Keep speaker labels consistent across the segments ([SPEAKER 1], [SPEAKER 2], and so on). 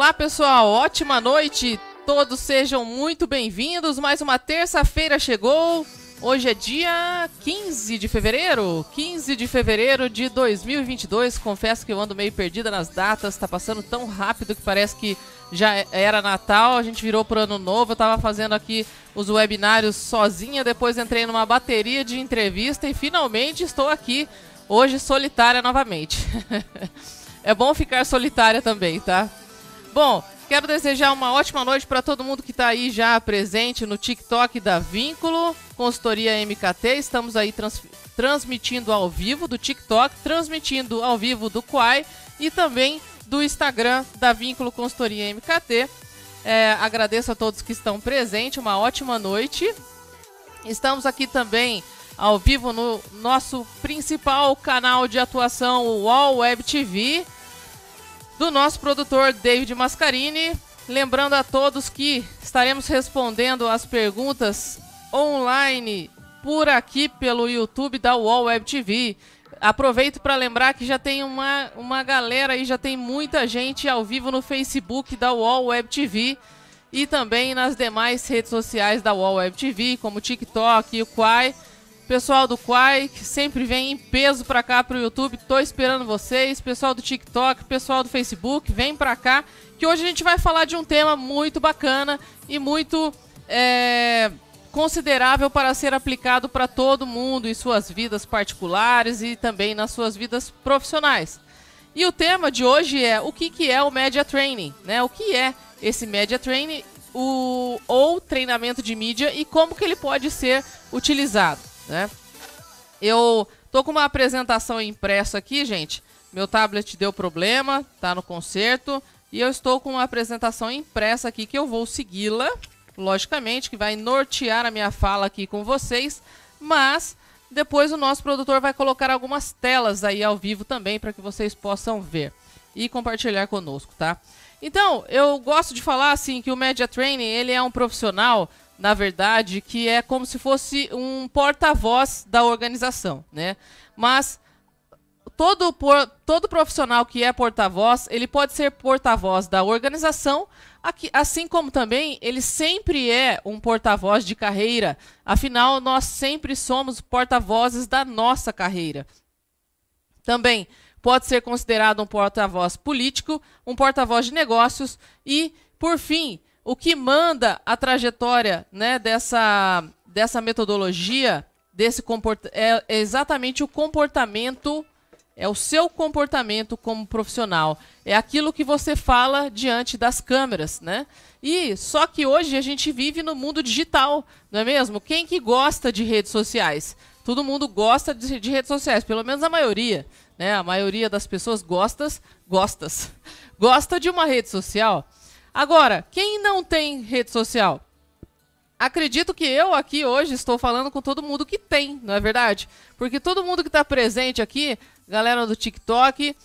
[SPEAKER 1] Olá, pessoal, ótima noite, todos sejam muito bem-vindos. Mais uma terça-feira chegou. Hoje é dia 15 de fevereiro, 15 de fevereiro de 2022. Confesso que eu ando meio perdida nas datas, tá passando tão rápido que parece que já era Natal, a gente virou pro Ano Novo. Eu tava fazendo aqui os webinários sozinha, depois entrei numa bateria de entrevista e finalmente estou aqui, hoje solitária novamente. É bom ficar solitária também, tá? Bom, quero desejar uma ótima noite para todo mundo que está aí já presente no TikTok da Vínculo, consultoria MKT. Estamos aí transmitindo ao vivo do TikTok, transmitindo ao vivo do Quai e também do Instagram da Vínculo Consultoria MKT. Agradeço a todos que estão presentes, uma ótima noite. Estamos aqui também ao vivo no nosso principal canal de atuação, o UOL Web TV, do nosso produtor David Mascarini. Lembrando a todos que estaremos respondendo as perguntas online por aqui pelo YouTube da UOL Web TV. Aproveito para lembrar que já tem uma galera aí, já tem muita gente ao vivo no Facebook da UOL Web TV e também nas demais redes sociais da UOL Web TV, como o TikTok e o Quai. Pessoal do Quai, que sempre vem em peso pra cá pro YouTube, tô esperando vocês. Pessoal do TikTok, pessoal do Facebook, vem pra cá, que hoje a gente vai falar de um tema muito bacana e muito considerável para ser aplicado para todo mundo em suas vidas particulares e também nas suas vidas profissionais. E o tema de hoje é o que é o Media Training, né? O que é esse Media Training ou treinamento de mídia e como que ele pode ser utilizado, né? Eu tô com uma apresentação impressa aqui, gente. Meu tablet deu problema, tá no conserto. E eu estou com uma apresentação impressa aqui que eu vou segui-la, logicamente, que vai nortear a minha fala aqui com vocês. Mas depois o nosso produtor vai colocar algumas telas aí ao vivo também para que vocês possam ver e compartilhar conosco, tá? Então, eu gosto de falar assim que o Media Training, ele é um profissional, na verdade, que é como se fosse um porta-voz da organização, né? Mas todo profissional que é porta-voz, ele pode ser porta-voz da organização, assim como também ele sempre é um porta-voz de carreira. Afinal, nós sempre somos porta-vozes da nossa carreira. Também pode ser considerado um porta-voz político, um porta-voz de negócios e, por fim, o que manda a trajetória, né, dessa metodologia, é exatamente o comportamento, é o seu comportamento como profissional. É aquilo que você fala diante das câmeras, né? E só que hoje a gente vive no mundo digital, não é mesmo? Quem que gosta de redes sociais? Todo mundo gosta de redes sociais, pelo menos a maioria, né? A maioria das pessoas gosta de uma rede social. Agora, quem não tem rede social? Acredito que eu aqui hoje estou falando com todo mundo que tem, não é verdade? Porque todo mundo que está presente aqui, galera do TikTok,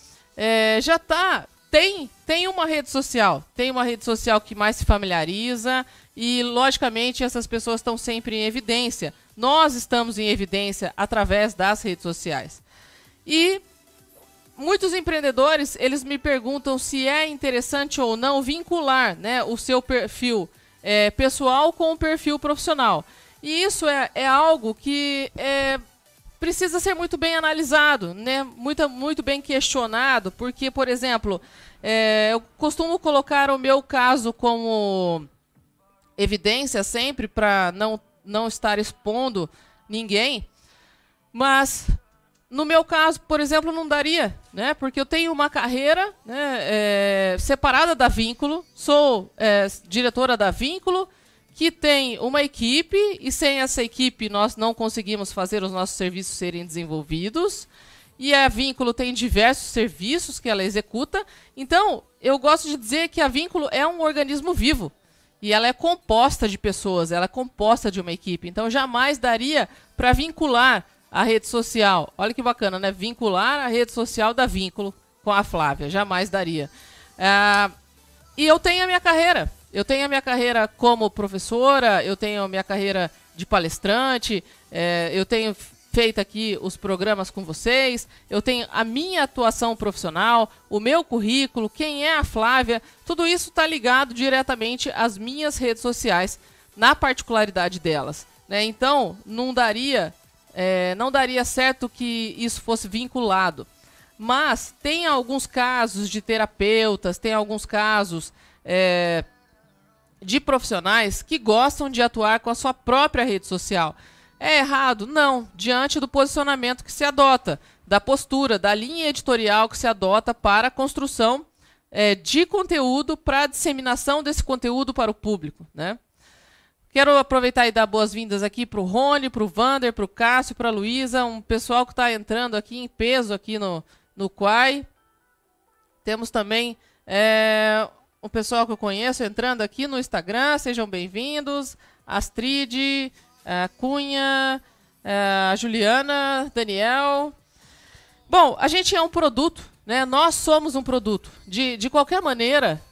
[SPEAKER 1] tem uma rede social. Tem uma rede social que mais se familiariza e, logicamente, essas pessoas estão sempre em evidência. Nós estamos em evidência através das redes sociais. E muitos empreendedores, eles me perguntam se é interessante ou não vincular, né, o seu perfil pessoal com o perfil profissional. E isso é algo que precisa ser muito bem analisado, né, muito bem questionado, porque, por exemplo, eu costumo colocar o meu caso como evidência sempre para não estar expondo ninguém, mas no meu caso, por exemplo, não daria, né? Porque eu tenho uma carreira, né, separada da Vínculo, sou diretora da Vínculo, que tem uma equipe, e sem essa equipe nós não conseguimos fazer os nossos serviços serem desenvolvidos. E a Vínculo tem diversos serviços que ela executa. Então, eu gosto de dizer que a Vínculo é um organismo vivo. E ela é composta de pessoas, ela é composta de uma equipe. Então, jamais daria para vincular a rede social. Olha que bacana, né? Vincular a rede social da Vínculo com a Flávia. Jamais daria. E eu tenho a minha carreira. Eu tenho a minha carreira como professora, eu tenho a minha carreira de palestrante, eu tenho feito aqui os programas com vocês, eu tenho a minha atuação profissional, o meu currículo, quem é a Flávia, tudo isso está ligado diretamente às minhas redes sociais, na particularidade delas, né? Então, não daria certo que isso fosse vinculado. Mas tem alguns casos de terapeutas, tem alguns casos de profissionais que gostam de atuar com a sua própria rede social. É errado? Não, diante do posicionamento que se adota, da postura, da linha editorial que se adota para a construção de conteúdo, para a disseminação desse conteúdo para o público, né? Quero aproveitar e dar boas-vindas aqui para o Rony, para o Vander, para o Cássio, para a Luísa, um pessoal que está entrando aqui em peso aqui no Quai. Temos também o pessoal que eu conheço entrando aqui no Instagram, sejam bem-vindos. Astrid, Cunha, Juliana, Daniel. Bom, a gente é um produto, né? Nós somos um produto. De qualquer maneira,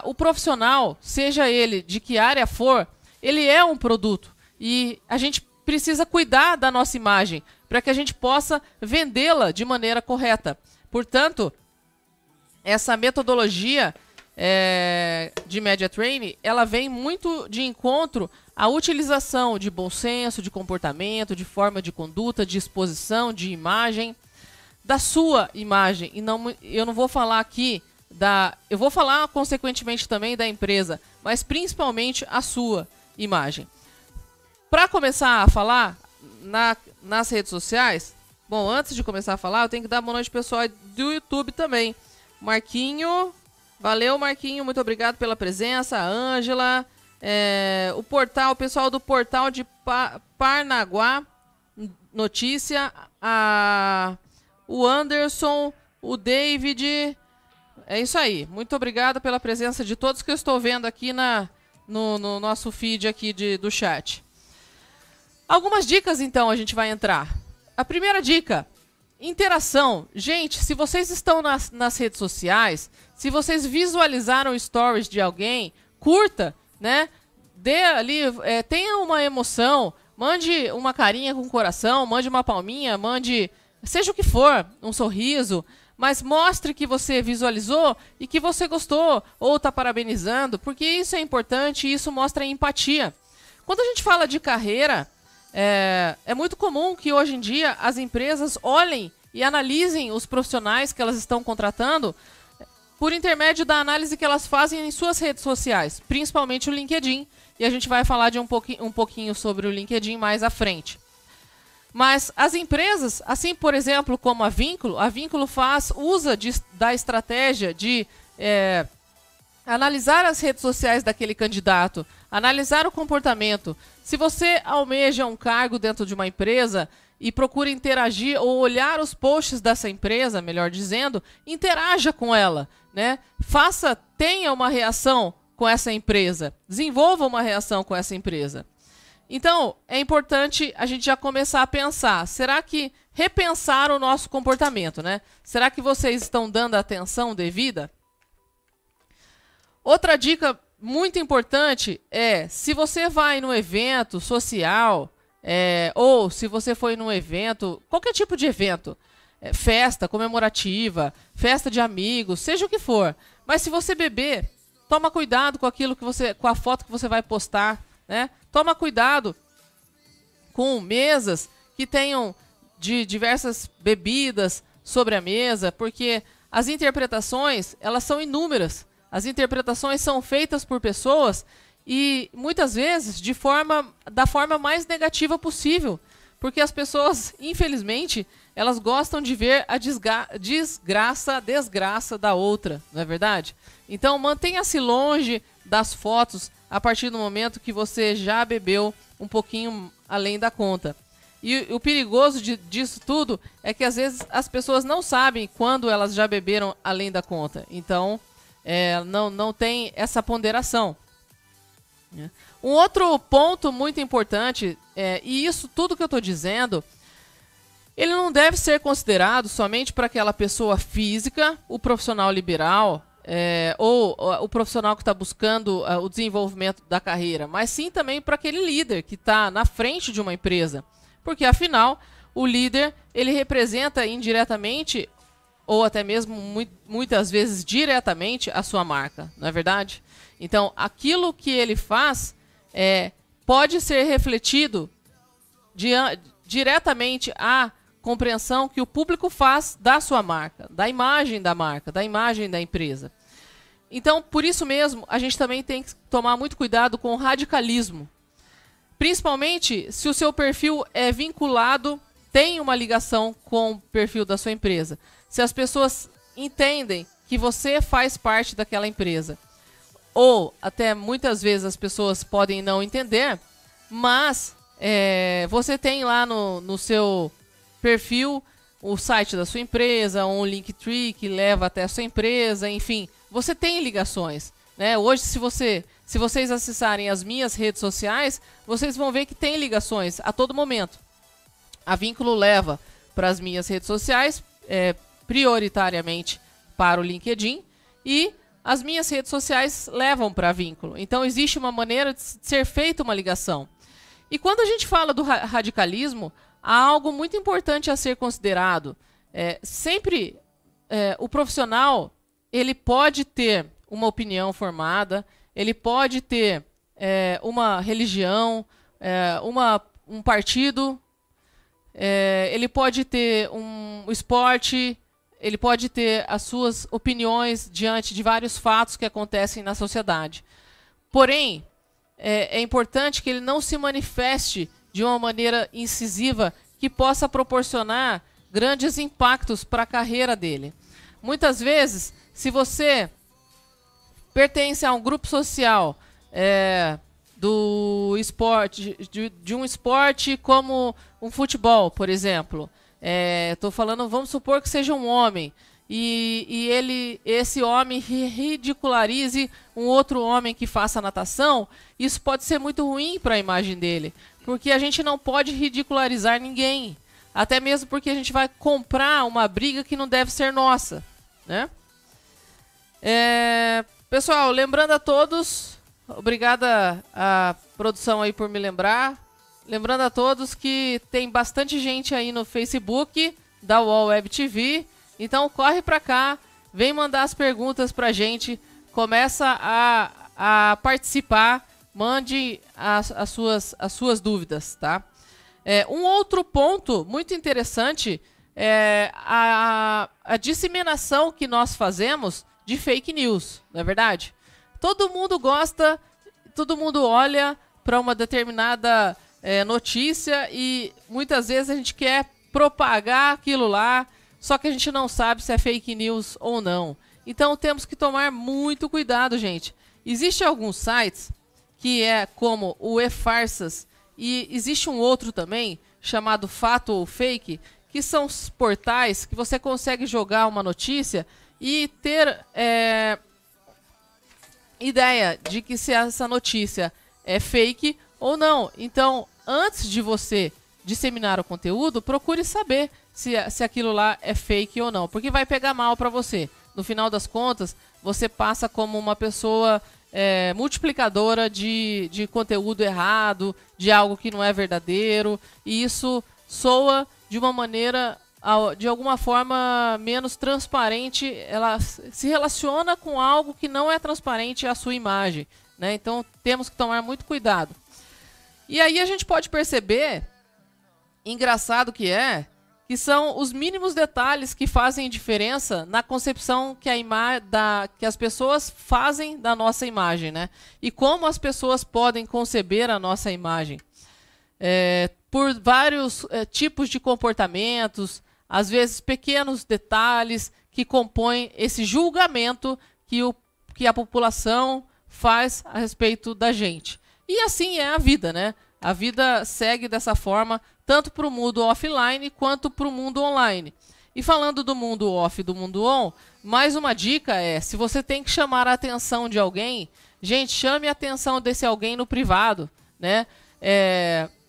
[SPEAKER 1] o profissional, seja ele de que área for, ele é um produto. E a gente precisa cuidar da nossa imagem para que a gente possa vendê-la de maneira correta. Portanto, essa metodologia de Media Training, ela vem muito de encontro à utilização de bom senso, de comportamento, de forma de conduta, de exposição, de imagem, da sua imagem. E eu não vou falar aqui eu vou falar consequentemente também da empresa, mas principalmente a sua imagem. Para começar a falar nas redes sociais, bom, antes de começar a falar, eu tenho que dar boa noite pessoal do YouTube também. Marquinho, valeu Marquinho, muito obrigado pela presença. A Ângela, o pessoal do portal de Parnaguá Notícia, o Anderson, o David, é isso aí. Muito obrigado pela presença de todos que eu estou vendo aqui no nosso feed aqui do chat. Algumas dicas então a gente vai entrar. A primeira dica, interação. Gente, se vocês estão nas redes sociais, se vocês visualizaram stories de alguém, curta, né? Dê ali, tenha uma emoção, mande uma carinha com coração, mande uma palminha, mande, seja o que for, um sorriso, mas mostre que você visualizou e que você gostou, ou está parabenizando, porque isso é importante e isso mostra empatia. Quando a gente fala de carreira, é muito comum que hoje em dia as empresas olhem e analisem os profissionais que elas estão contratando por intermédio da análise que elas fazem em suas redes sociais, principalmente o LinkedIn, e a gente vai falar de um pouquinho sobre o LinkedIn mais à frente. Mas as empresas, assim por exemplo como a Vínculo usa da estratégia de analisar as redes sociais daquele candidato, analisar o comportamento. Se você almeja um cargo dentro de uma empresa e procura interagir ou olhar os posts dessa empresa, melhor dizendo, interaja com ela, né? Tenha uma reação com essa empresa, desenvolva uma reação com essa empresa. Então, é importante a gente já começar a pensar, será que repensar o nosso comportamento, né? Será que vocês estão dando a atenção devida? Outra dica muito importante é, se você vai num evento social, ou se você foi num evento, qualquer tipo de evento, festa comemorativa, festa de amigos, seja o que for, mas se você beber, toma cuidado com a foto que você vai postar, né? Toma cuidado com mesas que tenham de diversas bebidas sobre a mesa, porque as interpretações, elas são inúmeras. As interpretações são feitas por pessoas e muitas vezes da forma mais negativa possível, porque as pessoas, infelizmente, elas gostam de ver a desgraça da outra, não é verdade? Então mantenha-se longe das fotos a partir do momento que você já bebeu um pouquinho além da conta. E o perigoso disso tudo é que às vezes as pessoas não sabem quando elas já beberam além da conta. Então não tem essa ponderação. Um outro ponto muito importante, e isso tudo que eu estou dizendo, ele não deve ser considerado somente para aquela pessoa física, o profissional liberal, ou o profissional que está buscando o desenvolvimento da carreira, mas sim também para aquele líder que está na frente de uma empresa. Porque, afinal, o líder, ele representa indiretamente ou até mesmo muitas vezes diretamente a sua marca, não é verdade? Então, aquilo que ele faz pode ser refletido diretamente à compreensão que o público faz da sua marca, da imagem da empresa. Então, por isso mesmo, a gente também tem que tomar muito cuidado com o radicalismo. Principalmente se o seu perfil é vinculado, tem uma ligação com o perfil da sua empresa. Se as pessoas entendem que você faz parte daquela empresa. Ou até muitas vezes as pessoas podem não entender, mas você tem lá no seu perfil o site da sua empresa, um Linktree que leva até a sua empresa, enfim, você tem ligações, né? Hoje, se vocês acessarem as minhas redes sociais, vocês vão ver que tem ligações a todo momento. A Vínculo leva para as minhas redes sociais, prioritariamente para o LinkedIn, e as minhas redes sociais levam para a Vínculo. Então, existe uma maneira de ser feita uma ligação. E quando a gente fala do radicalismo, há algo muito importante a ser considerado. Sempre o profissional ele pode ter uma opinião formada, ele pode ter uma religião, um partido, ele pode ter um esporte, ele pode ter as suas opiniões diante de vários fatos que acontecem na sociedade. Porém, é importante que ele não se manifeste de uma maneira incisiva que possa proporcionar grandes impactos para a carreira dele. Muitas vezes, se você pertence a um grupo social do esporte, de um esporte como um futebol, por exemplo, estou falando, vamos supor que seja um homem, e esse homem ridicularize um outro homem que faça natação, isso pode ser muito ruim para a imagem dele, porque a gente não pode ridicularizar ninguém, até mesmo porque a gente vai comprar uma briga que não deve ser nossa, né? Pessoal, lembrando a todos, obrigada à produção aí por me lembrar, lembrando a todos que tem bastante gente aí no Facebook da UOL Web TV. Então corre para cá, vem mandar as perguntas pra gente, começa a participar, mande as suas dúvidas, tá? Um outro ponto muito interessante é a disseminação que nós fazemos de fake news, não é verdade? Todo mundo gosta, todo mundo olha para uma determinada notícia e muitas vezes a gente quer propagar aquilo lá, só que a gente não sabe se é fake news ou não. Então temos que tomar muito cuidado, gente. Existem alguns sites que como o eFarsas e existe um outro também chamado Fato ou Fake, que são os portais que você consegue jogar uma notícia e ter ideia de que se essa notícia é fake ou não. Então, antes de você disseminar o conteúdo, procure saber se aquilo lá é fake ou não, porque vai pegar mal para você. No final das contas, você passa como uma pessoa multiplicadora de conteúdo errado, de algo que não é verdadeiro, e isso soa de uma maneira, de alguma forma, menos transparente, ela se relaciona com algo que não é transparente à sua imagem, né? Então, temos que tomar muito cuidado. E aí a gente pode perceber, engraçado que são os mínimos detalhes que fazem diferença na concepção que as pessoas fazem da nossa imagem, né? E como as pessoas podem conceber a nossa imagem. Por vários tipos de comportamentos, às vezes pequenos detalhes que compõem esse julgamento que a população faz a respeito da gente. E assim é a vida, né? A vida segue dessa forma, tanto para o mundo offline quanto para o mundo online. E falando do mundo off e do mundo on, mais uma dica se você tem que chamar a atenção de alguém, gente, chame a atenção desse alguém no privado, né?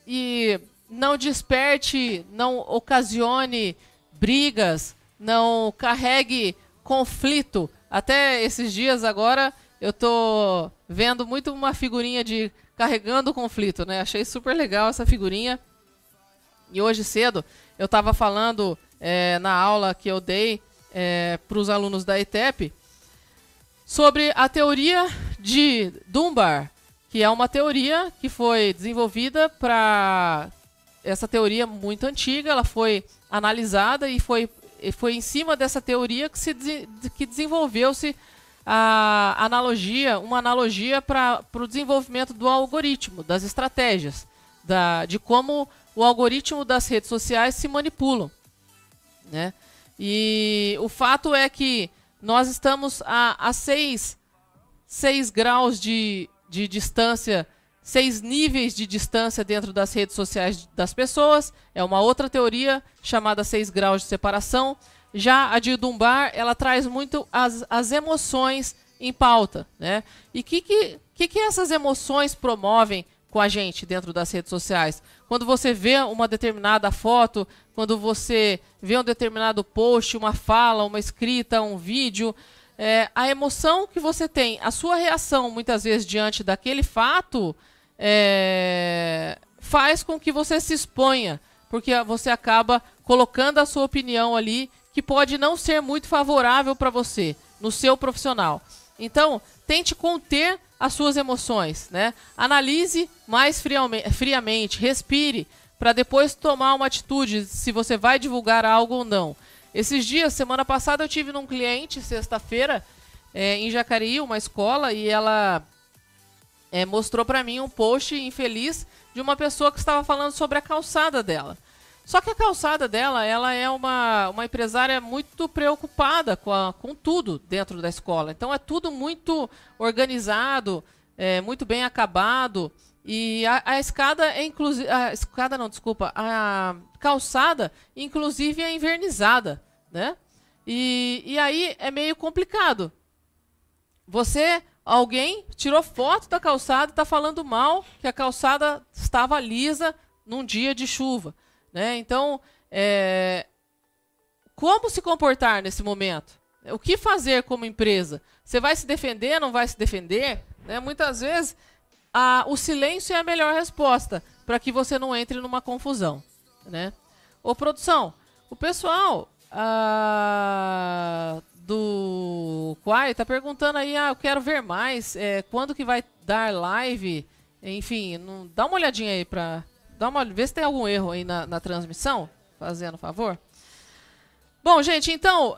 [SPEAKER 1] E não desperte, não ocasione brigas, não carregue conflito. Até esses dias agora eu tô vendo muito uma figurinha de carregando o conflito, né? Achei super legal essa figurinha. E hoje cedo eu estava falando na aula que eu dei para os alunos da ETEP sobre a teoria de Dunbar, que é uma teoria que foi desenvolvida para... Essa teoria muito antiga, ela foi analisada e foi em cima dessa teoria que desenvolveu-se uma analogia para o desenvolvimento do algoritmo, das estratégias, de como o algoritmo das redes sociais se manipulam, né? E o fato é que nós estamos a 6 graus de distância, 6 níveis de distância dentro das redes sociais das pessoas. É uma outra teoria chamada 6 graus de separação. Já a de Dunbar, ela traz muito as emoções em pauta, né? E o que essas emoções promovem com a gente dentro das redes sociais? Quando você vê uma determinada foto, quando você vê um determinado post, uma fala, uma escrita, um vídeo, a emoção que você tem, a sua reação muitas vezes diante daquele fato, faz com que você se exponha, porque você acaba colocando a sua opinião ali, que pode não ser muito favorável para você, no seu profissional. Então, tente conter as suas emoções, né? Analise mais friamente, respire, para depois tomar uma atitude, se você vai divulgar algo ou não. Esses dias, semana passada, eu tive num cliente, sexta-feira, em Jacareí, uma escola, e ela mostrou para mim um post infeliz de uma pessoa que estava falando sobre a calçada dela. Só que a calçada dela, ela é uma empresária muito preocupada com tudo dentro da escola. Então é tudo muito organizado, muito bem acabado. E a escada é inclusive... A escada não, desculpa. A calçada, inclusive, é invernizada, né? E aí é meio complicado. Alguém tirou foto da calçada e está falando mal que a calçada estava lisa num dia de chuva, né? Então, como se comportar nesse momento? O que fazer como empresa? Você vai se defender, não vai se defender? Né? Muitas vezes, o silêncio é a melhor resposta para que você não entre numa confusão, né? Ô, produção, o pessoal do Quai está perguntando aí, eu quero ver mais, quando que vai dar live? Enfim, dá uma olhadinha aí para... Vê se tem algum erro aí na transmissão, fazendo favor. Bom, gente, então,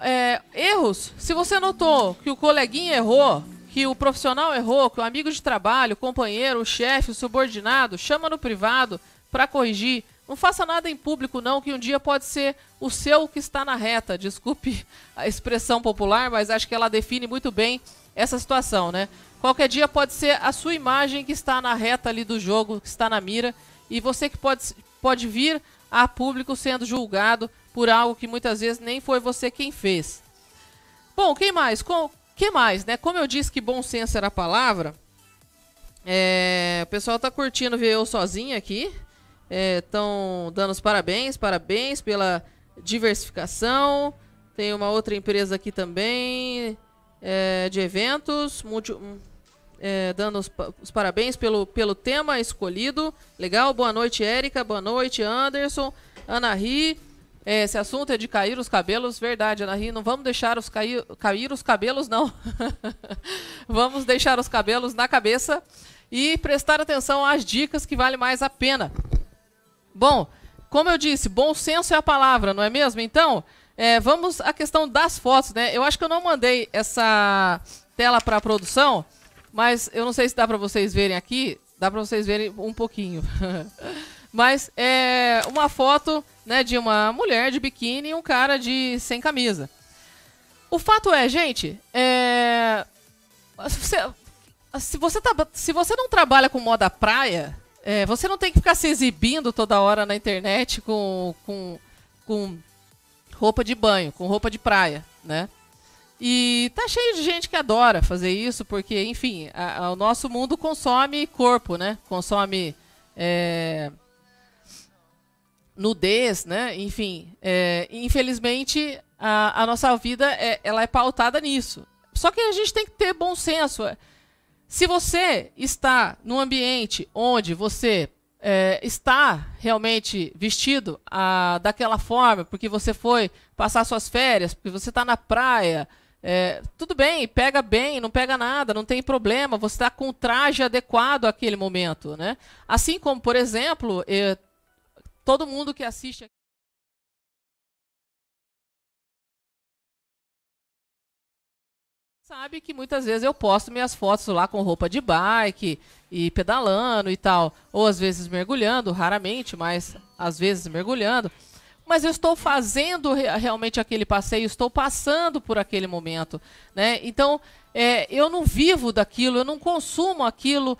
[SPEAKER 1] erros. Se você notou que o coleguinha errou, que o profissional errou, que o amigo de trabalho, o companheiro, o chefe, o subordinado, chama no privado para corrigir. Não faça nada em público, não, que um dia pode ser o seu que está na reta. Desculpe a expressão popular, mas acho que ela define muito bem essa situação, né? Qualquer dia pode ser a sua imagem que está na reta ali do jogo, que está na mira, e você que pode vir a público sendo julgado por algo que muitas vezes nem foi você quem fez. Bom, quem mais? Que mais, né? Como eu disse que bom senso era a palavra, o pessoal tá curtindo ver eu sozinha aqui. Estão dando os parabéns pela diversificação. Tem uma outra empresa aqui também, de eventos, dando os parabéns pelo tema escolhido. Legal, boa noite, Érica, boa noite, Anderson, Ana Ri. Esse assunto é de cair os cabelos, verdade, Ana Ri, não vamos deixar cair os cabelos, não. Vamos deixar os cabelos na cabeça e prestar atenção às dicas que vale mais a pena. Bom, como eu disse, bom senso é a palavra, não é mesmo? Então, vamos à questão das fotos, né? Eu acho que eu não mandei essa tela para a produção, mas eu não sei se dá para vocês verem aqui. Dá para vocês verem um pouquinho. Mas é uma foto, né, de uma mulher de biquíni e um cara sem camisa. O fato é, gente, se você não trabalha com moda praia, você não tem que ficar se exibindo toda hora na internet com roupa de banho, com roupa de praia, né? E tá cheio de gente que adora fazer isso, porque, enfim, o nosso mundo consome corpo, né? Consome nudez, né? Enfim, infelizmente, a nossa vida ela é pautada nisso. Só que a gente tem que ter bom senso. Se você está num ambiente onde você está realmente vestido daquela forma, porque você foi passar suas férias, porque você está na praia, tudo bem, pega bem, não pega nada, não tem problema, você está com o traje adequado àquele momento, né? Assim como, por exemplo, todo mundo que assiste sabe que muitas vezes eu posto minhas fotos lá com roupa de bike e pedalando e tal, ou às vezes mergulhando, raramente, mas às vezes mergulhando. Mas eu estou fazendo realmente aquele passeio, estou passando por aquele momento, né? Então, eu não vivo daquilo, eu não consumo aquilo.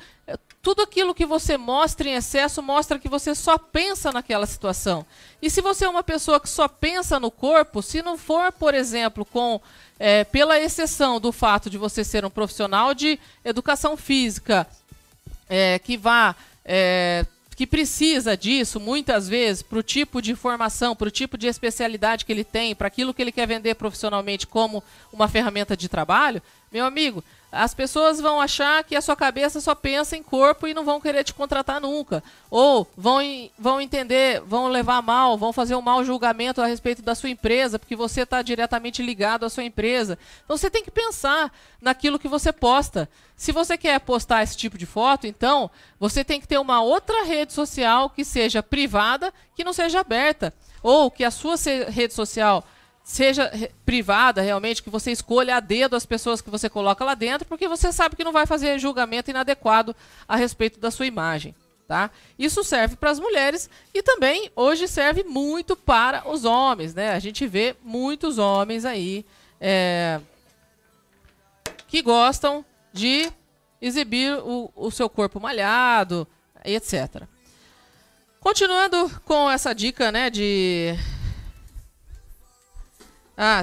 [SPEAKER 1] Tudo aquilo que você mostra em excesso mostra que você só pensa naquela situação. E se você é uma pessoa que só pensa no corpo, se não for, por exemplo, pela exceção do fato de você ser um profissional de educação física, que precisa disso, muitas vezes, para o tipo de formação, para o tipo de especialidade que ele tem, para aquilo que ele quer vender profissionalmente como uma ferramenta de trabalho, meu amigo, as pessoas vão achar que a sua cabeça só pensa em corpo e não vão querer te contratar nunca. Ou vão entender, vão levar mal, vão fazer um mau julgamento a respeito da sua empresa, porque você está diretamente ligado à sua empresa. Então você tem que pensar naquilo que você posta. Se você quer postar esse tipo de foto, então você tem que ter uma outra rede social que seja privada, que não seja aberta. Ou que a sua rede social seja privada, realmente, que você escolha a dedo as pessoas que você coloca lá dentro, porque você sabe que não vai fazer julgamento inadequado a respeito da sua imagem. Tá? Isso serve para as mulheres e também hoje serve muito para os homens. Né? A gente vê muitos homens aí que gostam de exibir o seu corpo malhado, etc. Continuando com essa dica, né,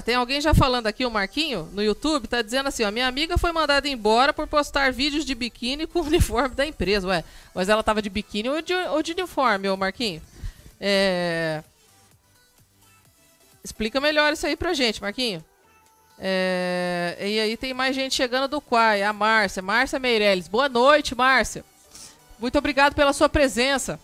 [SPEAKER 1] tem alguém já falando aqui, o Marquinho, no YouTube, tá dizendo assim, ó, minha amiga foi mandada embora por postar vídeos de biquíni com o uniforme da empresa. Ué, mas ela tava de biquíni ou de uniforme, ô Marquinho? Explica melhor isso aí pra gente, Marquinho. E aí tem mais gente chegando do Quai, a Márcia Meirelles. Boa noite, Márcia. Muito obrigado pela sua presença.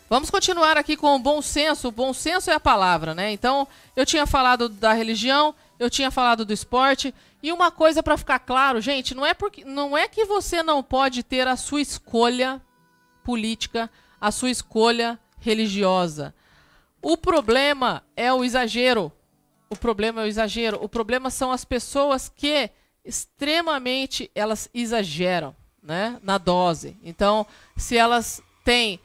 [SPEAKER 1] Vamos continuar aqui com o bom senso. O bom senso é a palavra, né? Então, eu tinha falado da religião, eu tinha falado do esporte. E uma coisa para ficar claro, gente, não é que você não pode ter a sua escolha política, a sua escolha religiosa. O problema é o exagero. O problema é o exagero. O problema são as pessoas que extremamente elas exageram, né, na dose. Então, se elas têm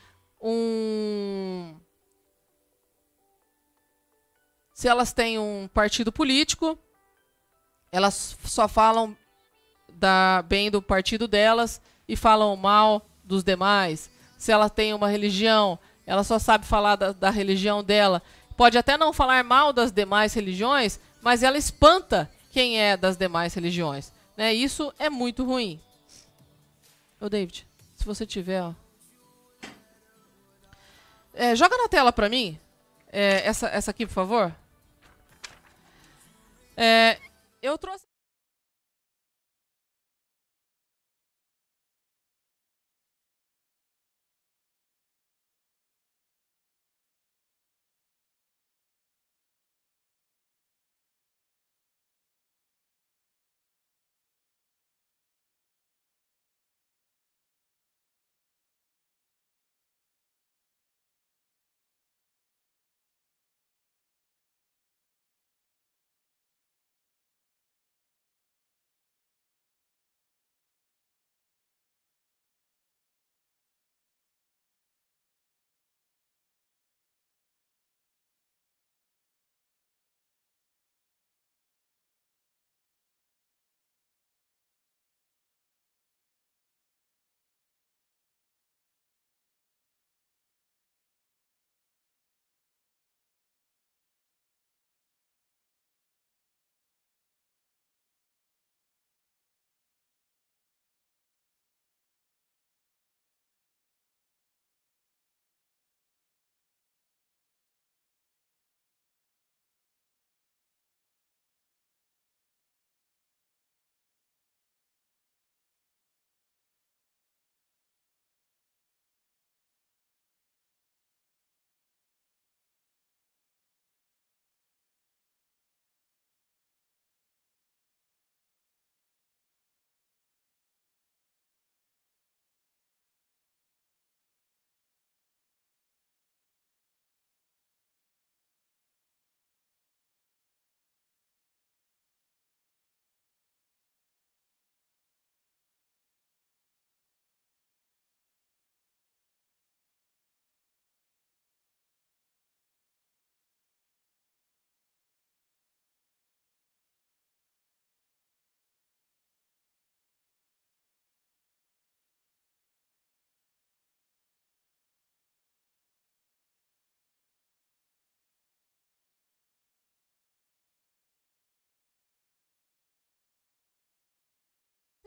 [SPEAKER 1] um partido político, elas só falam bem do partido delas e falam mal dos demais. Se ela tem uma religião, ela só sabe falar da religião dela. Pode até não falar mal das demais religiões, mas ela espanta quem é das demais religiões. Né? Isso é muito ruim. Ô, David, se você tiver... Ó. Joga na tela pra mim, essa aqui, por favor. Eu trouxe...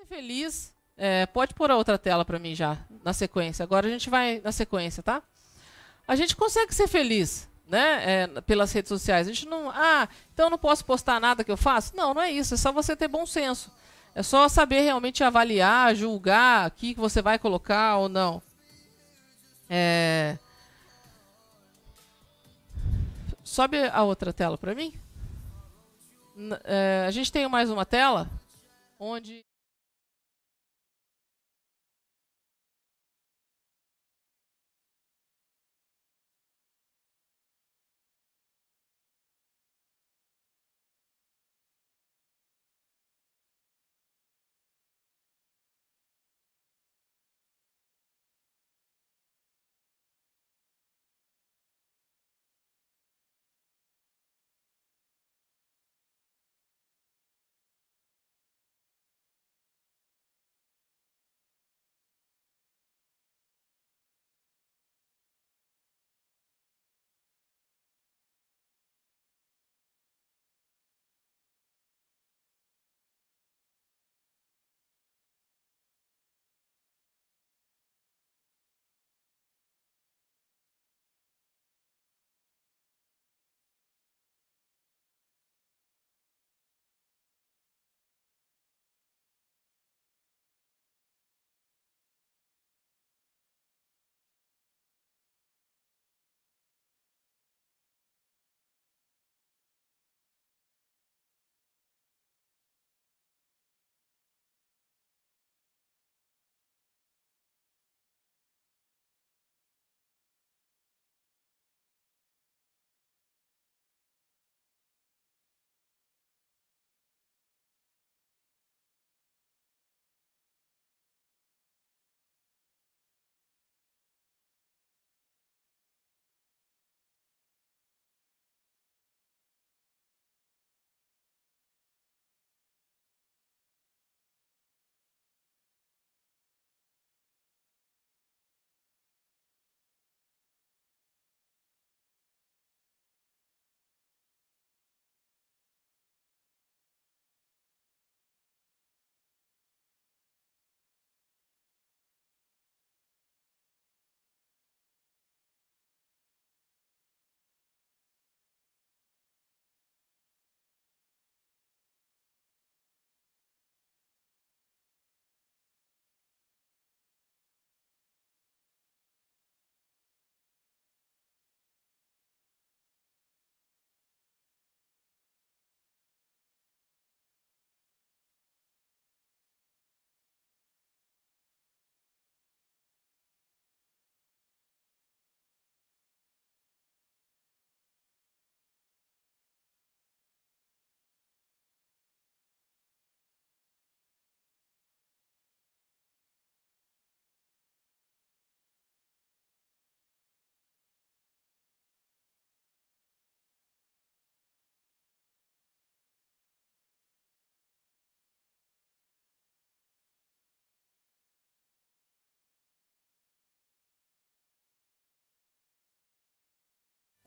[SPEAKER 1] ser feliz. Pode pôr a outra tela para mim já, na sequência. Agora a gente vai na sequência, tá? A gente consegue ser feliz, né? Pelas redes sociais. A gente não... então eu não posso postar nada que eu faço? Não, não é isso. É só você ter bom senso. É só saber realmente avaliar, julgar o que você vai colocar ou não. Sobe a outra tela para mim. A gente tem mais uma tela onde...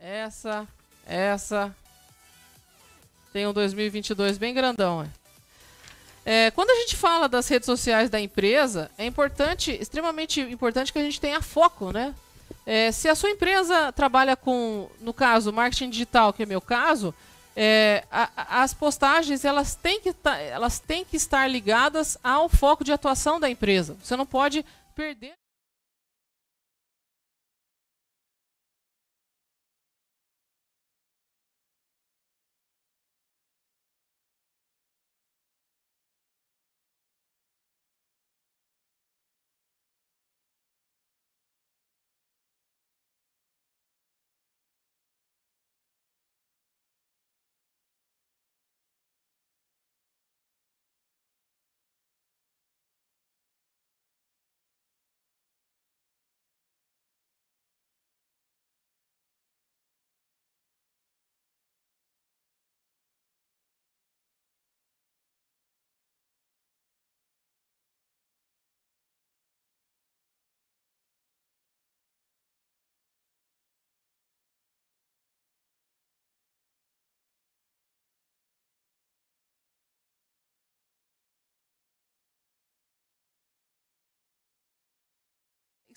[SPEAKER 1] Essa tem um 2022 bem grandão. Quando a gente fala das redes sociais da empresa, é importante, extremamente importante que a gente tenha foco, né? Se a sua empresa trabalha com, no caso, marketing digital, que é meu caso, as postagens elas têm que estar ligadas ao foco de atuação da empresa. Você não pode perder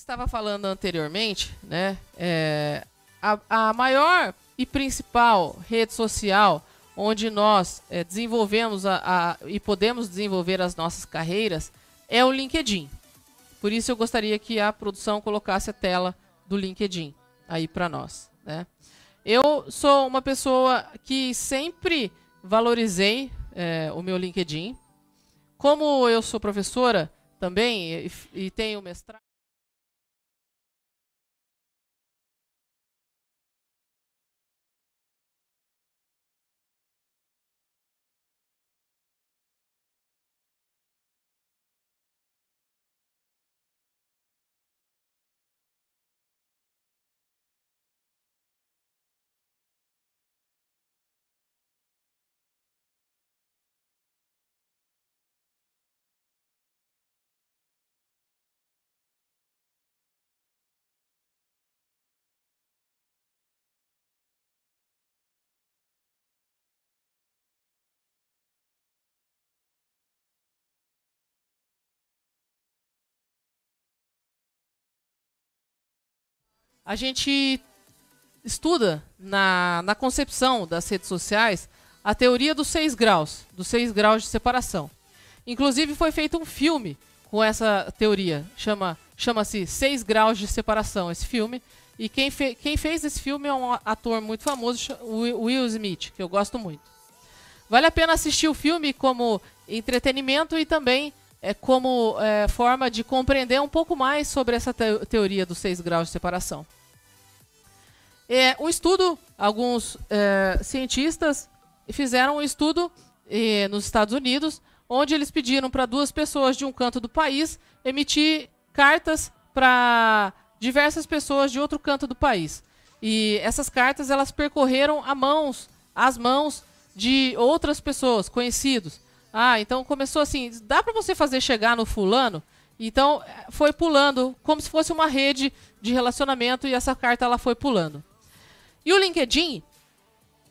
[SPEAKER 1] estava falando anteriormente, né? A maior e principal rede social onde nós desenvolvemos e podemos desenvolver as nossas carreiras é o LinkedIn. Por isso eu gostaria que a produção colocasse a tela do LinkedIn aí para nós, né? Eu sou uma pessoa que sempre valorizei o meu LinkedIn. Como eu sou professora também e tenho mestrado, a gente estuda na concepção das redes sociais a teoria dos 6 graus de separação. Inclusive foi feito um filme com essa teoria, chama-se 6 graus de separação, esse filme. E quem fez esse filme é um ator muito famoso, Will Smith, que eu gosto muito. Vale a pena assistir o filme como entretenimento e também como forma de compreender um pouco mais sobre essa teoria dos 6 graus de separação. Um estudo, alguns cientistas fizeram um estudo nos Estados Unidos, onde eles pediram para 2 pessoas de um canto do país emitir cartas para diversas pessoas de outro canto do país. E essas cartas elas percorreram as mãos de outras pessoas, conhecidos. Então começou assim, dá para você fazer chegar no fulano? Então foi pulando, como se fosse uma rede de relacionamento, e essa carta ela foi pulando. E o LinkedIn,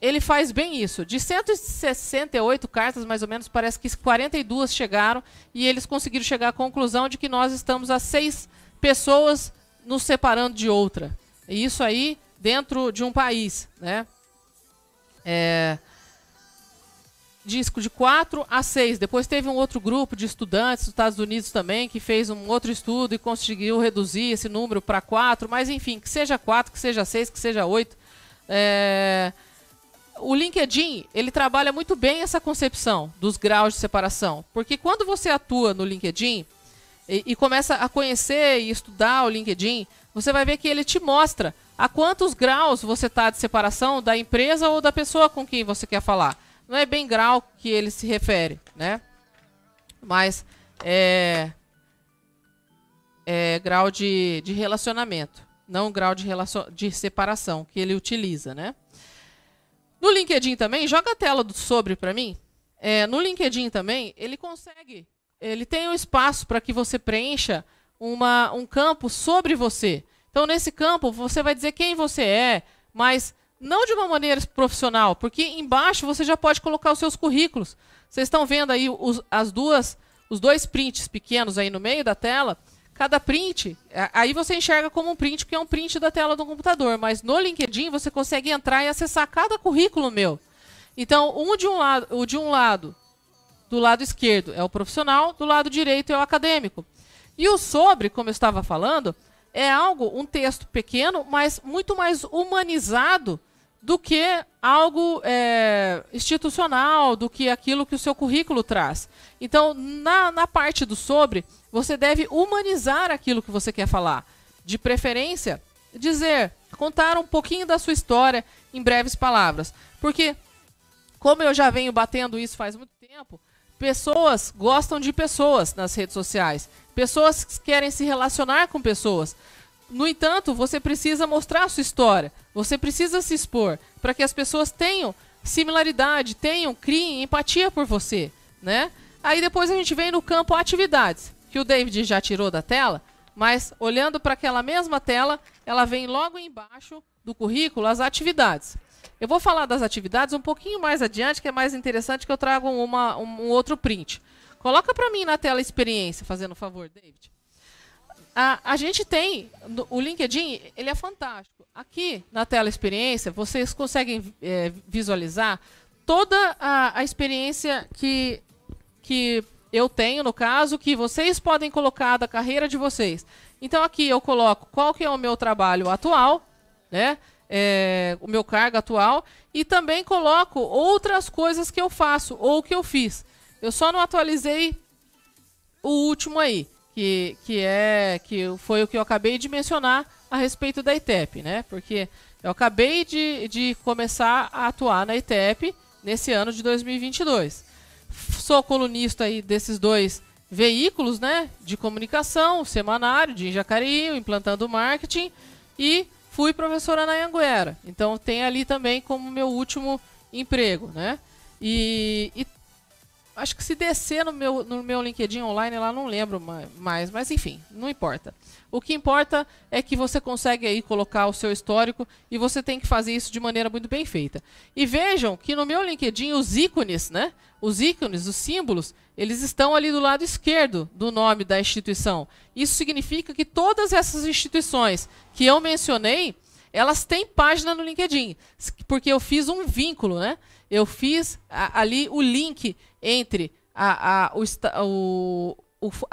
[SPEAKER 1] ele faz bem isso. De 168 cartas, mais ou menos, parece que 42 chegaram, e eles conseguiram chegar à conclusão de que nós estamos a 6 pessoas nos separando de outra. E isso aí dentro de um país, né? De 4 a 6. Depois teve um outro grupo de estudantes dos Estados Unidos também, que fez um outro estudo e conseguiu reduzir esse número para 4. Mas enfim, que seja 4, que seja 6, que seja 8. O LinkedIn, ele trabalha muito bem essa concepção dos graus de separação. Porque quando você atua no LinkedIn e começa a conhecer e estudar o LinkedIn, você vai ver que ele te mostra a quantos graus você está de separação da empresa ou da pessoa com quem você quer falar. Não é bem grau que ele se refere, né? Mas é grau de relacionamento, não grau de separação que ele utiliza, né? No LinkedIn também, joga a tela sobre para mim. No LinkedIn também, ele tem um espaço para que você preencha um campo sobre você. Então, nesse campo, você vai dizer quem você é, mas não de uma maneira profissional, porque embaixo você já pode colocar os seus currículos. Vocês estão vendo aí os 2 prints pequenos aí no meio da tela. Cada print, aí você enxerga como um print, que é um print da tela do computador. Mas no LinkedIn você consegue entrar e acessar cada currículo meu. Então, do lado esquerdo é o profissional, do lado direito é o acadêmico. E o sobre, como eu estava falando, um texto pequeno, mas muito mais humanizado do que algo institucional, do que aquilo que o seu currículo traz. Então, na parte do sobre, você deve humanizar aquilo que você quer falar. De preferência, contar um pouquinho da sua história em breves palavras. Porque, como eu já venho batendo isso faz muito tempo, pessoas gostam de pessoas nas redes sociais. Pessoas querem se relacionar com pessoas. No entanto, você precisa mostrar a sua história. Você precisa se expor para que as pessoas tenham similaridade, criem empatia por você, né? Aí depois a gente vem no campo atividades, que o David já tirou da tela, mas olhando para aquela mesma tela, ela vem logo embaixo do currículo as atividades. Eu vou falar das atividades um pouquinho mais adiante, que é mais interessante, que eu trago um outro print. Coloca para mim na tela experiência, fazendo um favor, David. a gente tem, o LinkedIn, ele é fantástico. Aqui na tela experiência, vocês conseguem visualizar toda a experiência que eu tenho, no caso, que vocês podem colocar da carreira de vocês. Então aqui eu coloco qual que é o meu trabalho atual, né? O meu cargo atual, e também coloco outras coisas que eu faço ou que eu fiz. Eu só não atualizei o último aí, que foi o que eu acabei de mencionar a respeito da ITEP, né? Porque eu acabei de começar a atuar na ITEP nesse ano de 2022. Sou colunista aí desses dois veículos, né? De comunicação, o Semanário, de Jacareí, o Implantando Marketing, e fui professora na Anhanguera. Então tem ali também como meu último emprego, né? E acho que se descer no meu LinkedIn online, lá não lembro mais, mas enfim, não importa. O que importa é que você consegue aí colocar o seu histórico e você tem que fazer isso de maneira muito bem feita. E vejam que no meu LinkedIn os ícones, né? Os ícones, os símbolos, eles estão ali do lado esquerdo do nome da instituição. Isso significa que todas essas instituições que eu mencionei, elas têm página no LinkedIn, porque eu fiz um vínculo, né? Eu fiz ali o link entre a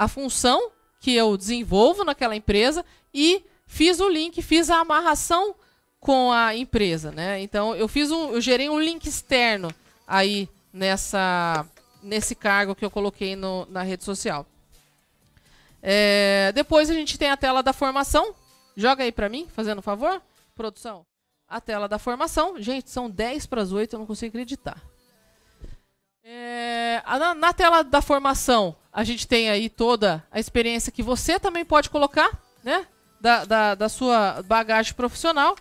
[SPEAKER 1] função que eu desenvolvo naquela empresa e fiz o link, fiz a amarração com a empresa, né? Então eu gerei um link externo aí nesse cargo que eu coloquei na rede social. Depois a gente tem a tela da formação. Joga aí para mim, fazendo um favor, produção. A tela da formação. Gente, são 10:08, eu não consigo acreditar. Na tela da formação, a gente tem aí toda a experiência que você também pode colocar, né? Da sua bagagem profissional.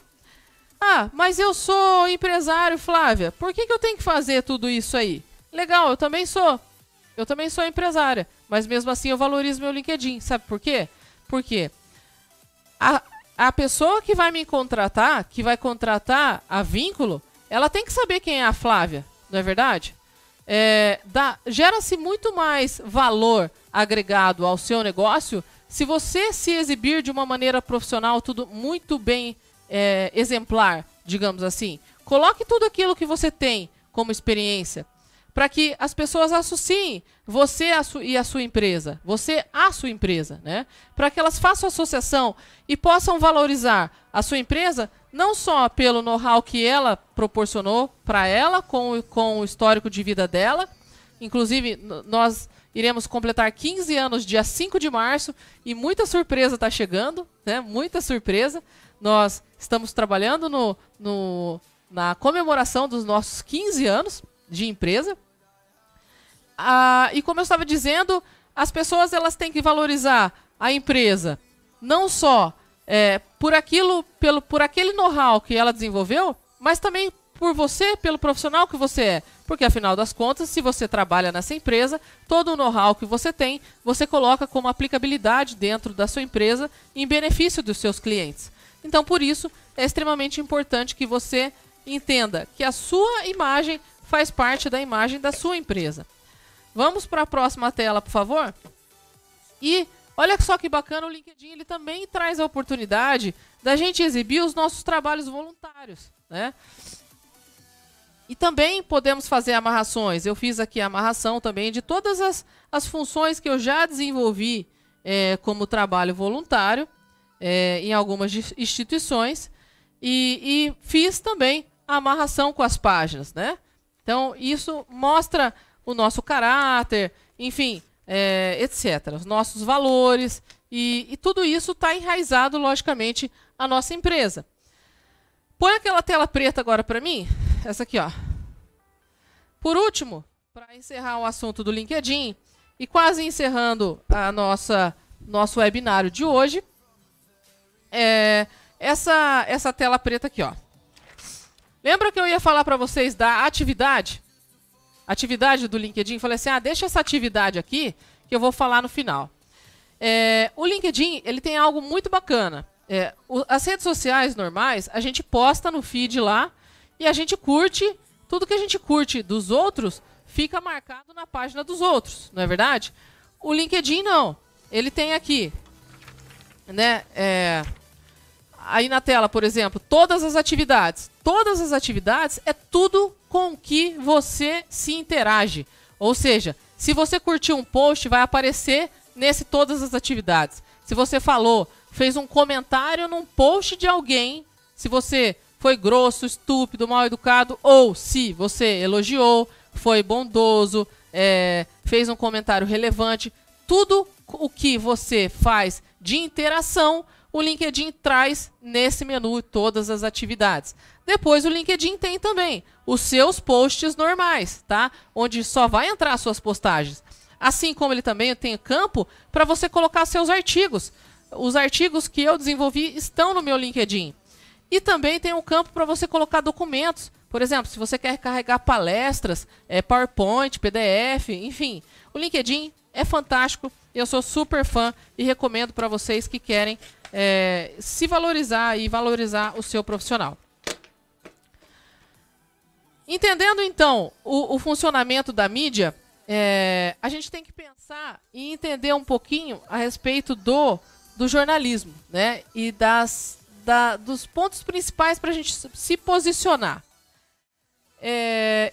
[SPEAKER 1] Ah, mas eu sou empresário, Flávia. Por que eu tenho que fazer tudo isso aí? Legal, eu também sou. Eu também sou empresária. Mas mesmo assim eu valorizo meu LinkedIn. Sabe por quê? Porque a pessoa que vai me contratar, que vai contratar a Vínculo, ela tem que saber quem é a Flávia, não é verdade? Gera-se muito mais valor agregado ao seu negócio se você se exibir de uma maneira profissional, tudo muito bem exemplar, digamos assim. Coloque tudo aquilo que você tem como experiência, para que as pessoas associem você e a sua empresa, você à sua empresa, né? Para que elas façam associação e possam valorizar a sua empresa, não só pelo know-how que ela proporcionou para ela, com o histórico de vida dela. Inclusive, nós iremos completar 15 anos dia 5 de março e muita surpresa está chegando, né? Muita surpresa. Nós estamos trabalhando na comemoração dos nossos 15 anos de empresa. E como eu estava dizendo, as pessoas elas têm que valorizar a empresa não só por aquele know-how que ela desenvolveu, mas também por você, pelo profissional que você é. Porque, afinal das contas, se você trabalha nessa empresa, todo o know-how que você tem, você coloca como aplicabilidade dentro da sua empresa em benefício dos seus clientes. Então, por isso, é extremamente importante que você entenda que a sua imagem faz parte da imagem da sua empresa. Vamos para a próxima tela, por favor? E olha só que bacana, o LinkedIn ele também traz a oportunidade da gente exibir os nossos trabalhos voluntários, né? E também podemos fazer amarrações. Eu fiz aqui a amarração também de todas as funções que eu já desenvolvi como trabalho voluntário em algumas instituições e fiz também a amarração com as páginas, né? Então, isso mostra o nosso caráter, enfim, etc. Os nossos valores e tudo isso está enraizado, logicamente, à nossa empresa. Põe aquela tela preta agora para mim. Essa aqui, ó. Por último, para encerrar o assunto do LinkedIn e quase encerrando nosso webinário de hoje, essa tela preta aqui, ó. Lembra que eu ia falar para vocês da atividade? Atividade do LinkedIn? Falei assim, deixa essa atividade aqui que eu vou falar no final. O LinkedIn ele tem algo muito bacana. As redes sociais normais, a gente posta no feed lá e a gente curte, tudo que a gente curte dos outros fica marcado na página dos outros, não é verdade? O LinkedIn não. Ele tem aqui né, aí na tela, por exemplo, todas as atividades. Todas as atividades é tudo com que você se interage. Ou seja, se você curtiu um post, vai aparecer nesse todas as atividades. Se você falou, fez um comentário num post de alguém, se você foi grosso, estúpido, mal educado, ou se você elogiou, foi bondoso, fez um comentário relevante, tudo o que você faz de interação, o LinkedIn traz nesse menu todas as atividades. Depois o LinkedIn tem também os seus posts normais, tá? Onde só vai entrar as suas postagens. Assim como ele também tem campo para você colocar seus artigos. Os artigos que eu desenvolvi estão no meu LinkedIn. E também tem um campo para você colocar documentos. Por exemplo, se você quer carregar palestras, PowerPoint, PDF, enfim. O LinkedIn é fantástico. Eu sou super fã e recomendo para vocês que querem se valorizar e valorizar o seu profissional. Entendendo, então, o funcionamento da mídia, a gente tem que pensar e entender um pouquinho a respeito do jornalismo, né? E dos pontos principais para a gente se posicionar.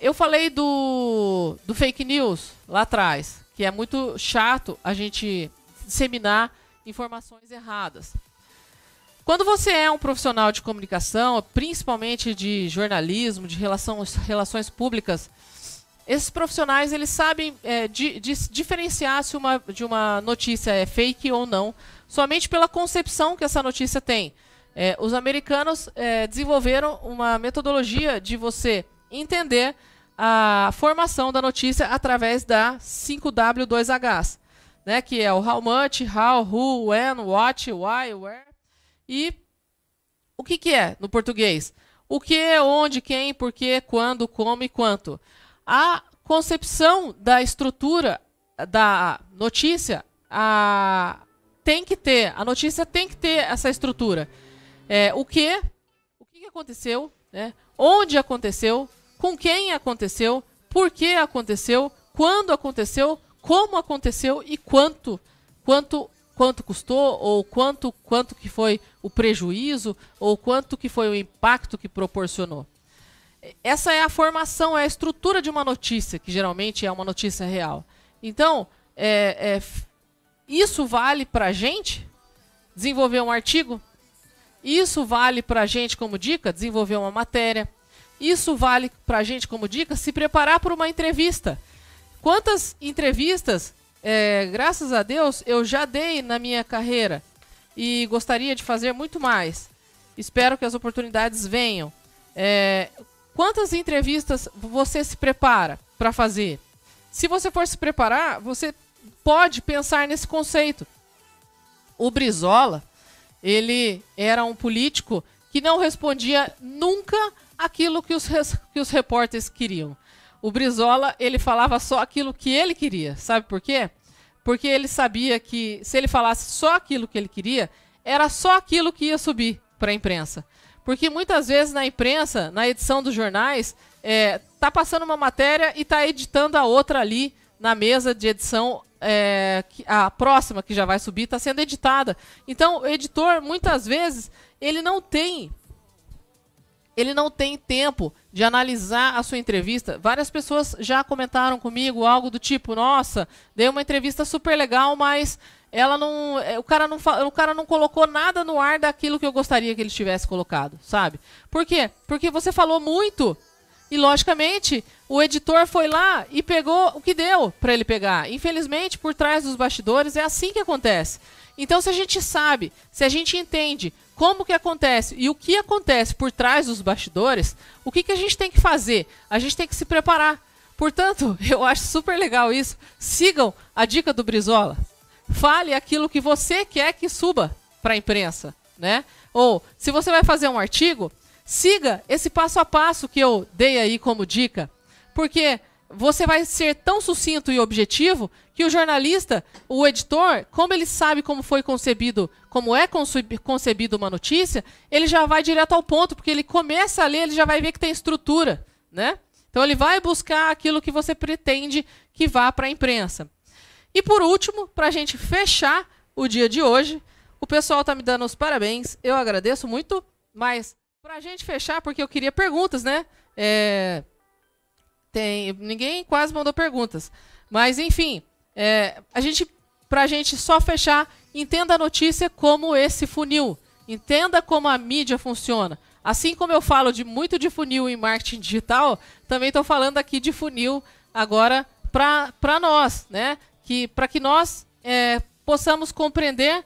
[SPEAKER 1] Eu falei do fake news lá atrás, que é muito chato a gente disseminar informações erradas. Quando você é um profissional de comunicação, principalmente de jornalismo, de relações públicas, esses profissionais eles sabem diferenciar se de uma notícia é fake ou não, somente pela concepção que essa notícia tem. Os americanos desenvolveram uma metodologia de você entender a formação da notícia através da 5W2Hs, né, que é o how much, how, who, when, what, why, where. E o que é no português? O que, onde, quem, porquê, quando, como e quanto. A concepção da estrutura da notícia a notícia tem que ter essa estrutura. O que aconteceu, né? Onde aconteceu, com quem aconteceu, por que aconteceu, quando aconteceu, como aconteceu e quanto custou, ou quanto que foi o prejuízo, ou quanto que foi o impacto que proporcionou. Essa é a formação, é a estrutura de uma notícia, que geralmente é uma notícia real. Então, isso vale para a gente desenvolver um artigo, isso vale para a gente como dica desenvolver uma matéria, isso vale para a gente como dica se preparar para uma entrevista. Quantas entrevistas, graças a Deus, eu já dei na minha carreira e gostaria de fazer muito mais. Espero que as oportunidades venham. Quantas entrevistas você se prepara para fazer? Se você for se preparar, você pode pensar nesse conceito. O Brizola, ele era um político que não respondia nunca aquilo que os repórteres queriam. O Brizola, ele falava só aquilo que ele queria. Sabe por quê? Porque ele sabia que se ele falasse só aquilo que ele queria, era só aquilo que ia subir para a imprensa. Porque muitas vezes na imprensa, na edição dos jornais, tá passando uma matéria e tá editando a outra ali na mesa de edição, a próxima que já vai subir está sendo editada. Então, o editor, muitas vezes, ele não tem tempo de analisar a sua entrevista. Várias pessoas já comentaram comigo algo do tipo: nossa, dei uma entrevista super legal, mas o cara não colocou nada no ar daquilo que eu gostaria que ele tivesse colocado, sabe? Por quê? Porque você falou muito e, logicamente, o editor foi lá e pegou o que deu para ele pegar. Infelizmente, por trás dos bastidores, é assim que acontece. Então, se a gente sabe, se a gente entende como que acontece e o que acontece por trás dos bastidores, o que a gente tem que fazer? A gente tem que se preparar. Portanto, eu acho super legal isso. Sigam a dica do Brizola. Fale aquilo que você quer que suba para a imprensa, né? Ou, se você vai fazer um artigo, siga esse passo a passo que eu dei aí como dica. Porque você vai ser tão sucinto e objetivo que o jornalista, o editor, como ele sabe como foi concebido, como é concebido uma notícia, ele já vai direto ao ponto, porque ele começa a ler, ele já vai ver que tem estrutura, né? Então ele vai buscar aquilo que você pretende que vá para a imprensa. E por último, para a gente fechar o dia de hoje, O pessoal tá me dando os parabéns, eu agradeço muito, mas pra gente fechar, porque eu queria perguntas, né? Ninguém quase mandou perguntas, mas enfim, pra gente só fechar, entenda a notícia como esse funil, entenda como a mídia funciona. Assim como eu falo muito de funil em marketing digital, também estou falando aqui de funil agora para nós, né? Para que nós possamos compreender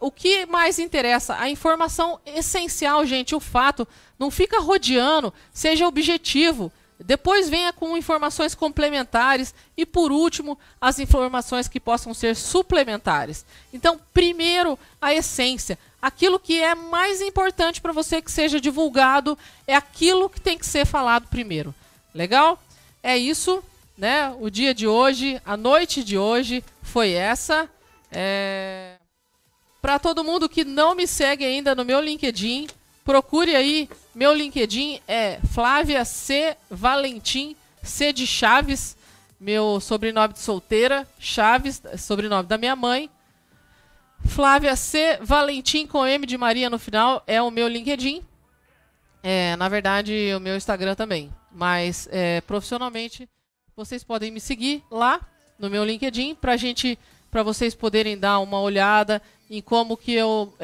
[SPEAKER 1] o que mais interessa. A informação essencial, gente, o fato, não fica rodeando, seja objetivo. Depois venha com informações complementares e, por último, as informações que possam ser suplementares. Então, primeiro, a essência. Aquilo que é mais importante para você que seja divulgado é aquilo que tem que ser falado primeiro. Legal? É isso, né? O dia de hoje, a noite de hoje foi essa. Para todo mundo que não me segue ainda no meu LinkedIn, procure aí. Meu LinkedIn é Flávia C. Valentim, C de Chaves, meu sobrenome de solteira, Chaves, sobrenome da minha mãe. Flávia C. Valentim com M de Maria no final é o meu LinkedIn. Na verdade, o meu Instagram também. Mas profissionalmente, vocês podem me seguir lá no meu LinkedIn para vocês poderem dar uma olhada em como que eu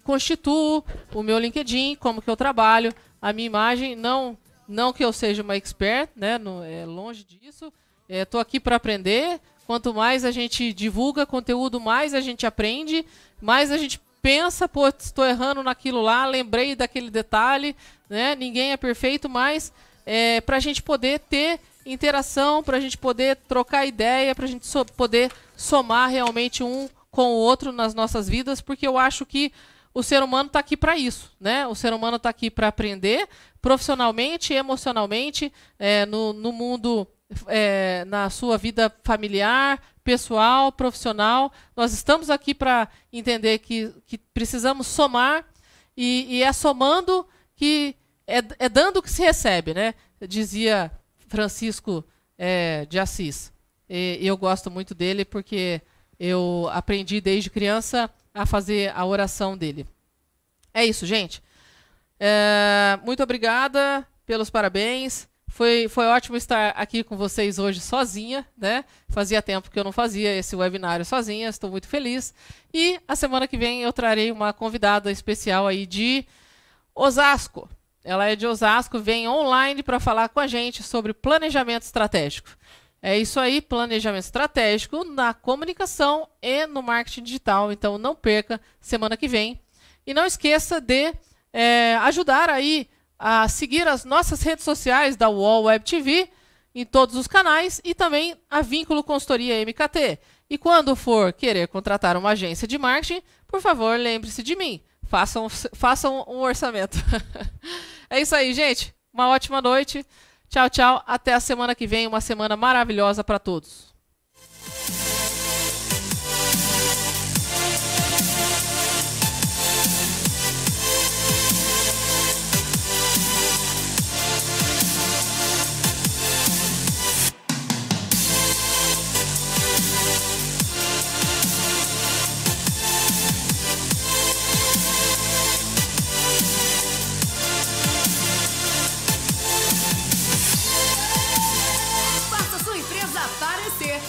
[SPEAKER 1] constituo o meu LinkedIn, como que eu trabalho, a minha imagem, não que eu seja uma expert, né? Longe disso. Estou aqui para aprender. Quanto mais a gente divulga conteúdo, mais a gente aprende, mais a gente pensa, pô, estou errando naquilo lá, lembrei daquele detalhe, né? Ninguém é perfeito, mas para a gente poder ter interação, para a gente poder trocar ideia, para a gente poder somar realmente um com o outro nas nossas vidas, porque eu acho que o ser humano está aqui para isso, né? O ser humano está aqui para aprender profissionalmente, emocionalmente, no mundo, na sua vida familiar, pessoal, profissional. Nós estamos aqui para entender que precisamos somar e é somando que é dando que se recebe, né? Dizia Francisco de Assis. E eu gosto muito dele porque eu aprendi desde criança a fazer a oração dele. É isso, gente. Muito obrigada pelos parabéns. Foi ótimo estar aqui com vocês hoje sozinha, né? Fazia tempo que eu não fazia esse webinário sozinha, estou muito feliz. E a semana que vem eu trarei uma convidada especial aí de Osasco. Ela é de Osasco, vem online para falar com a gente sobre planejamento estratégico. É isso aí, planejamento estratégico na comunicação e no marketing digital. Então não perca semana que vem. E não esqueça de ajudar aí a seguir as nossas redes sociais da UOL Web TV em todos os canais e também a Vínculo Consultoria MKT. E quando for querer contratar uma agência de marketing, por favor, lembre-se de mim. Façam um orçamento. É isso aí, gente. Uma ótima noite. Tchau, tchau. Até a semana que vem. Uma semana maravilhosa para todos.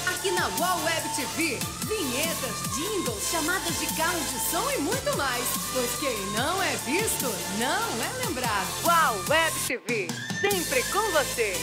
[SPEAKER 2] Aqui na UOL Web TV, vinhetas, jingles, chamadas de carro de som e muito mais. Pois quem não é visto, não é lembrado. UOL Web TV, sempre com você.